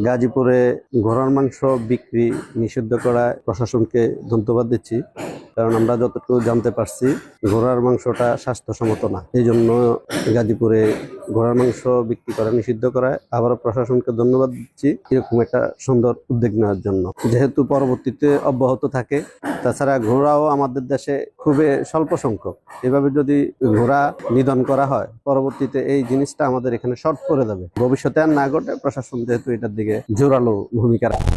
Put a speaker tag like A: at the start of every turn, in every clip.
A: গাজীপুরে ঘোড়ার মাংস বিক্রি নিষিদ্ধ করায় প্রশাসনকে ধন্যবাদ দিচ্ছি, কারণ আমরা যতটুকু জানতে পারছি ঘোড়ার মাংসটা স্বাস্থ্যসম্মত না। এই জন্য গাজীপুরে ঘোড়ার মাংস বিক্রি করা নিষিদ্ধ করায় আবারও প্রশাসনকে ধন্যবাদ দিচ্ছি এরকম একটা সুন্দর উদ্যোগ নেওয়ার জন্য, যেহেতু পরবর্তীতে অব্যাহত থাকে। তাছাড়া ঘোড়াও আমাদের দেশে খুবই স্বল্প সংখ্যক, এভাবে যদি ঘোড়া নিধন করা হয় পরবর্তীতে এই জিনিসটা আমাদের এখানে শর্ট করে দেবে, ভবিষ্যতে আর না ঘটে। প্রশাসন যেহেতু এটার দিকে জোরালো ভূমিকা রাখে।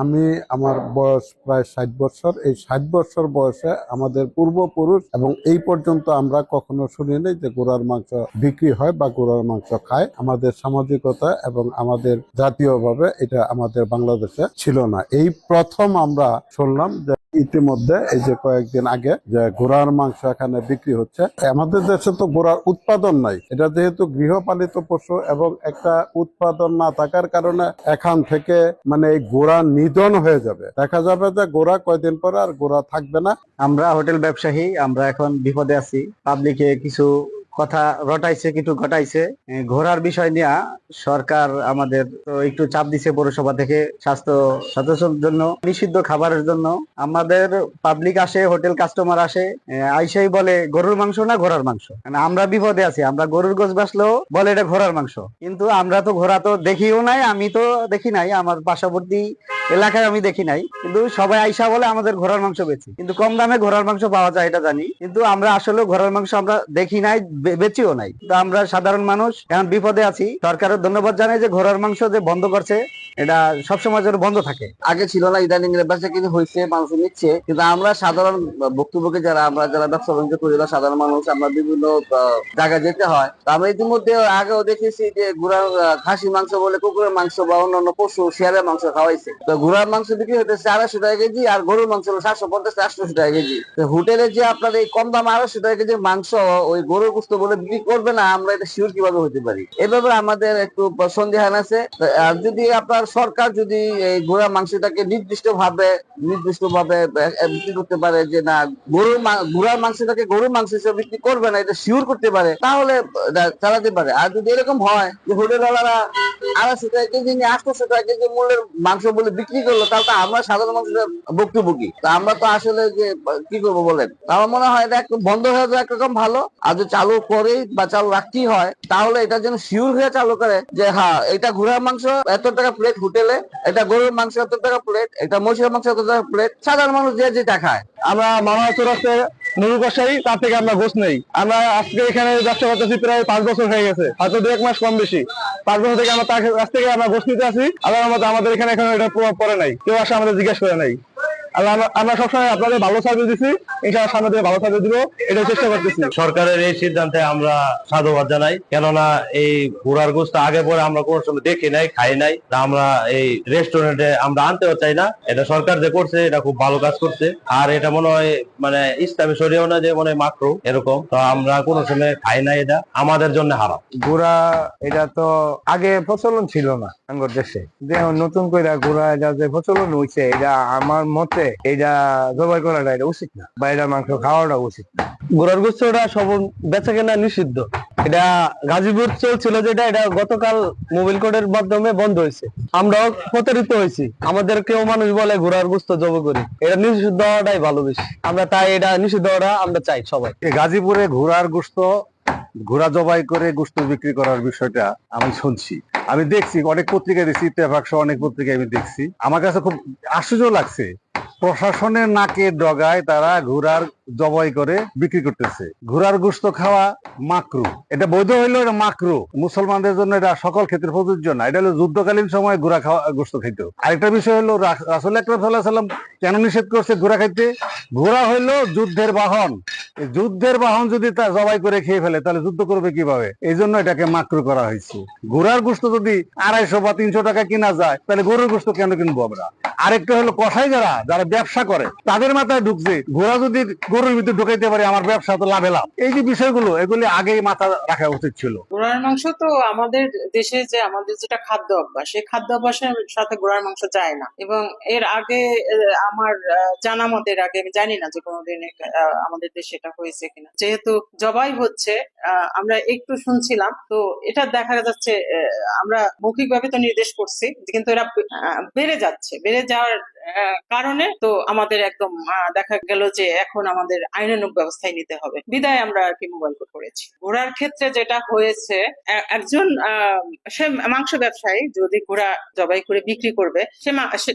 B: আমি আমার বয়স প্রায় 60 বছর। এই 60 বছর বয়সে আমাদের পূর্বপুরুষ এবং এই পর্যন্ত আমরা কখনো শুনিনি যে গরুর মাংস বিক্রি হয় বা গরুর মাংস খায়। আমাদের সামাজিকতা এবং আমাদের জাতীয়ভাবে এটা আমাদের বাংলাদেশে ছিল না। এই প্রথম আমরা শুনলাম যে ইতিমধ্যে এই যে কয়েকদিন আগে যে ঘোড়ার মাংস এখানে বিক্রি হচ্ছে। আমাদের দেশে তো ঘোড়ার উৎপাদন নাই, এটা যেহেতু গৃহপালিত পশু এবং একটা উৎপাদন না থাকার কারণে এখান থেকে মানে এই ঘোড়া নিধন হয়ে যাবে। দেখা যাবে যে ঘোড়া কয়দিন পরে আর ঘোড়া থাকবে না।
C: আমরা হোটেল ব্যবসায়ী, আমরা এখন বিপদে আছি। পাবলিকে কিছু কথা রটাইছে, কিছু ঘটাইছে। ঘোড়ার বিষয় নিয়ে সরকার আমাদের তো একটু চাপ দিছে পৌরসভা থেকে, স্বাস্থ্য সচেতনের জন্য, নিষিদ্ধ খাবারের জন্য। আমাদের পাবলিক আসে, হোটেল কাস্টমার আসে, আইসাই বলে গরুর মাংস না ঘোড়ার মাংস। মানে আমরা বিপদে আছি, আমরা গরুর গোশ বাসলেও বলে এটা ঘোড়ার মাংস, কিন্তু আমরা তো ঘোড়া তো দেখিও নাই, আমি তো দেখি নাই, আমার পার্শ্ববর্তী এলাকায় আমি দেখি নাই, কিন্তু সবাই আইসা বলে আমাদের ঘোড়ার মাংস বেচি, কিন্তু কম দামে ঘোড়ার মাংস পাওয়া যায় এটা জানি, কিন্তু আমরা আসলে ঘোড়ার মাংস আমরা দেখি নাই, বেচিও নাই। তো আমরা সাধারণ মানুষ এখন বিপদে আছি। সরকারের ধন্যবাদ জানাই যে ঘোড়ার মাংস যে বন্ধ করছে, এটা সবসময় যেন বন্ধ থাকে।
D: আগে ছিল না, ইদানিং ব্যবসা কিন্তু হয়েছে, মানুষ নিচ্ছে, কিন্তু আমরা সাধারণ বক্তব্যকে যারা ব্যবসা বাণিজ্য করি বা সাধারণ মানুষ, আমরা বিভিন্ন জায়গায় যেতে হয়। তো আমরা ইতিমধ্যে আগেও দেখেছি যে ঘোড়ার খাসি মাংস বলে কুকুরের মাংস বা অন্যান্য পশু শেয়ারের মাংস খাওয়াইছে। তো ঘোড়ার মাংস বিক্রি হতেছে 250 টাকা কেজি, আর গরুর মাংস হলো 750-800 টাকা কেজি। হোটেলে যে আপনার এই কম দাম 250 টাকা কেজির মাংস ওই গরুর গোশত বলে বিক্রি করবে না, আমরা এটা শিওর কিভাবে হতে পারি? এভাবে আমাদের একটু সন্দেহান আছে। আর যদি আপনার সরকার যদি এই ঘোড়ার মাংসটাকে নির্দিষ্ট ভাবে বিক্রি করতে পারে যে না, ঘোড়ার মাংসটাকে গরুর মাংস হিসেবে বিক্রি করবে না, এটা শিওর করতে পারে, তাহলে চালাতে পারে। আর যদি এরকম হয় যে হোটেলওয়ালারা 250 টাকা কেজি নিয়ে 800 টাকা কেজি মূল্যের মাংস বলে বিক্রি করলো, তাহলে তো আমরা সাধারণ মানুষের বক্তব্য কি? আমরা তো আসলে যে কি করবো বলেন? আমার মনে হয় এটা একদম বন্ধ হয়ে যাওয়া একরকম ভালো। আর যদি চালু করে বা চালু রাখতেই হয়, তাহলে এটা যেন শিওর হয়ে চালু করে যে হ্যাঁ, এটা ঘোড়ার মাংস এত টাকা প্লেট হোটেলে, এটা গরুর মাংস এত টাকা প্লেট, এটা মহিষের মাংস এত টাকা প্লেট। সাধারণ মানুষ যে যেটা খায়।
E: আমরা মামা চৌরাস্তায় নুরু কষাই, তার থেকে আমরা ঘোষ নেই। আমরা আজকে এখানে ব্যবসা করতেছি প্রায় 5 বছর হয়ে গেছে, হয়তো 2-1 মাস কম বেশি। 5 বছর থেকে আমরা তার কাছ থেকে আমরা ঘোষ নিতে আসি। আমাদের এখানে এখন এটা প্রভাব পড়ে নাই, কেউ আসে আমাদের জিজ্ঞেস করে নাই। আমরা সবসময় আপনাদের ভালো সার্ভিস দিচ্ছি, ইনশাআল্লাহ সামনে থেকে ভালো সার্ভিস দিব, এটাই চেষ্টা করতেছি।
F: সরকারের এই সিদ্ধান্তে আমরা সাধুবাদ জানাই, কেননা এই ঘোড়ার গোশত আগে পরে আমরা কোনো সময় দেখি নাই, খাই নাই। আমরা এই রেস্টুরেন্টে আমরা আনতেও চাই না। এটা সরকার যে করছে এটা খুব ভালো কাজ করছে। আর এটা মনে হয় মানে ইসলামী শরীয়ও না যে মনে হয় মাকরু এরকম, তো আমরা কোনো সময় খাই নাই, এটা আমাদের জন্য হারাম।
E: ঘোড়া এটা তো আগে প্রচলন ছিল না আমার দেশে, যে নতুন করে ঘোড়া এটা যে প্রচলন হয়েছে, এটা আমার মতে এটা জবাই করাটা এটা উচিত না, বা এটা মাংস খাওয়াটা উচিত না। ঘোড়ার গোশতটা সব বেচা কেনা নিষিদ্ধ। এটা গাজীপুর চলছিল, যেটা এটা গতকাল মোবাইল কোর্টের মাধ্যমে বন্ধ হয়েছে। আমরাও প্রতারিত হয়েছি, আমাদের কেউ মানুষ বলে ঘোড়ার গোশত জবাই করি, এটা নিষিদ্ধ হওয়াটাই ভালো বেশি। আমরা তাই এটা নিষিদ্ধ হওয়াটা আমরা চাই সবাই।
B: গাজীপুরে ঘোড়ার গোশত, ঘোড়া জবাই করে গোশত বিক্রি করার বিষয়টা আমি শুনছি, আমি দেখছি, অনেক পত্রিকায় দেখছি, ইত্তেফাক সহ অনেক পত্রিকায় আমি দেখছি। আমার কাছে খুব আশ্চর্য লাগছে, প্রশাসনের নাকে ডগায় তারা ঘোড়ার জবাই করে বিক্রি করতেছে। ঘোড়ার গোশত খাওয়া মাকরু, এটা বৈধ হইলো, এটা মাকরু। মুসলমানদের জন্য এটা সকল ক্ষেত্রে প্রযোজ্য না। এটা হলো যুদ্ধকালীন সময় ঘোড়া খাওয়া গোশত খাইত। আরেকটা বিষয় হলো রাসূল আকরাম সাল্লাল্লাহু আলাইহি ওয়াসাল্লাম কেন নিষেধ করছে ঘোড়া খাইতে? ঘোড়া হইলো যুদ্ধের বাহন, যুদ্ধের বাহন যদি তা জবাই করে খেয়ে ফেলে তাহলে যুদ্ধ করবে কিভাবে? এই জন্য এটাকে মাকরু করা হয়েছে। ঘোড়ার গোশত যদি 250 বা 300 টাকা কিনা যায়, তাহলে গরুর গোশত কেন কিনবো আমরা? আরেকটা হলো কসাই যারা যারা ব্যবসা করে, তাদের মাথায় ঢুকছে ঘোড়া যদি গরুর ভিতরে ঢুকাইতে পারি, আমার ব্যবসা তো লাভে লাভ। এই যে বিষয়গুলো, এগুলি আগেই মাথা রাখা উচিত ছিল।
G: ঘোড়ার মাংস তো আমাদের দেশে যে আমাদের যেটা খাদ্য অভ্যাস, সেই খাদ্য অভ্যাসের সাথে ঘোড়ার মাংস যায় না। এবং এর আগে আমার জানা মতে, এর আগে আমি জানি না যে কোনোদিন আমাদের দেশে এটা হয়েছে কিনা। যেহেতু জবাই হচ্ছে, আমরা একটু শুনছিলাম, তো এটা দেখা যাচ্ছে আমরা মৌখিকভাবে তো নির্দেশ করছি, কিন্তু এরা বেড়ে যাচ্ছে। বেড়ে যাওয়ার কারণে তো আমাদের একদম দেখা গেল যে এখন আমাদের আইনানুগ ব্যবস্থায় নিতে হবে, বিদায় আমরা আর কি মোবাইল কোড করেছি। ঘোড়ার ক্ষেত্রে যেটা হয়েছে, একজন সে মাংস ব্যবসায়ী যদি ঘোড়া জবাই করে বিক্রি করবে,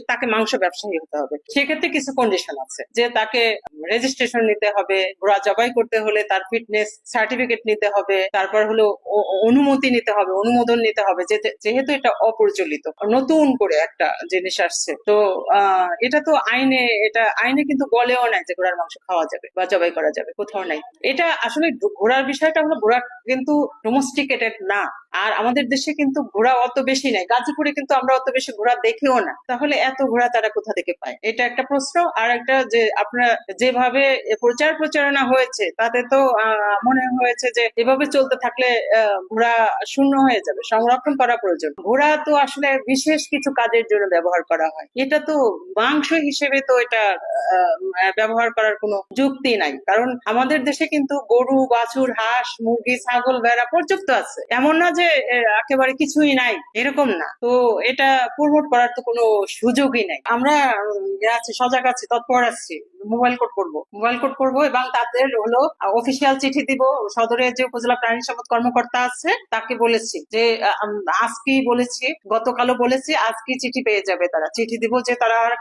G: তাকে মাংস ব্যবসায়ী হতে হবে। সেক্ষেত্রে কিছু কন্ডিশন আছে, যে তাকে রেজিস্ট্রেশন নিতে হবে, ঘোড়া জবাই করতে হলে তার ফিটনেস সার্টিফিকেট নিতে হবে, তারপর হলো অনুমতি নিতে হবে, অনুমোদন নিতে হবে, যেহেতু এটা অপ্রচলিত, নতুন করে একটা জিনিস আসছে। তো এটা তো আইনে কিন্তু বলেও নাই যে ঘোড়ার মাংস খাওয়া যাবে বা জবাই করা যাবে, কোথাও নাই। এটা আসলে ঘোড়ার বিষয়টা হলো, ঘোড়া কিন্তু ডোমেস্টিকেটেড না। আর আমাদের দেশে কিন্তু ঘোড়া অত বেশি নাই, গাজীপুরে কিন্তু আমরা অত বেশি ঘোড়া দেখিও না। তাহলে এত ঘোড়া তারা কোথা থেকে পায়, এটা একটা প্রশ্ন। আর একটা, যে আপনারা যেভাবে প্রচারণা হয়েছে, তাতে তো মনে হয়েছে যে এভাবে চলতে থাকলে ঘোড়া শূন্য হয়ে যাবে, সংরক্ষণ করা প্রয়োজন। ঘোড়া তো আসলে বিশেষ কিছু কাজের জন্য ব্যবহার করা হয়, এটা তো মাংস হিসেবে তো এটা ব্যবহার করার কোনো যুক্তি নাই। কারণ আমাদের দেশে কিন্তু গরু, বাছুর, হাঁস, মুরগি, ছাগল, ভেড়া পর্যাপ্ত আছে। এমন না যে একেবারে কিছুই নাই, এরকম না। তো এটা প্রমোট করার তো কোনো সুযোগই নাই। আমরা সজাগ আছি, তৎপর আছি, মোবাইল কোড করবো এবং তাদের হলো অফিসিয়াল চিঠি দিব। সদরে যে উপজেলা প্রাণী সম্পদ কর্মকর্তা আছে, তাকে বলেছি যে আজকেই বলেছি, গতকালও বলেছি, আজকে চিঠি পেয়ে যাবে। তারা চিঠি দিব যে তারা আর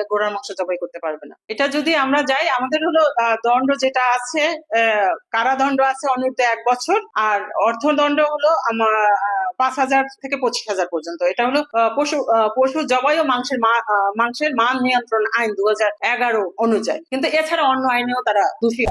G: ঘোড়ার মাংস জবাই করতে পারবে না। এটা যদি আমরা যাই, আমাদের হলো দণ্ড যেটা আছে, কারাদণ্ড আছে অনূর্ধ্ব 1 বছর, আর অর্থদণ্ড হলো আমার 5,000 থেকে 25,000 পর্যন্ত। এটা হলো পশু জবাই ও মাংসের মান নিয়ন্ত্রণ আইন 2011 অনুযায়ী। কিন্তু এছাড়া অন্য আইনেও তারা দোষী।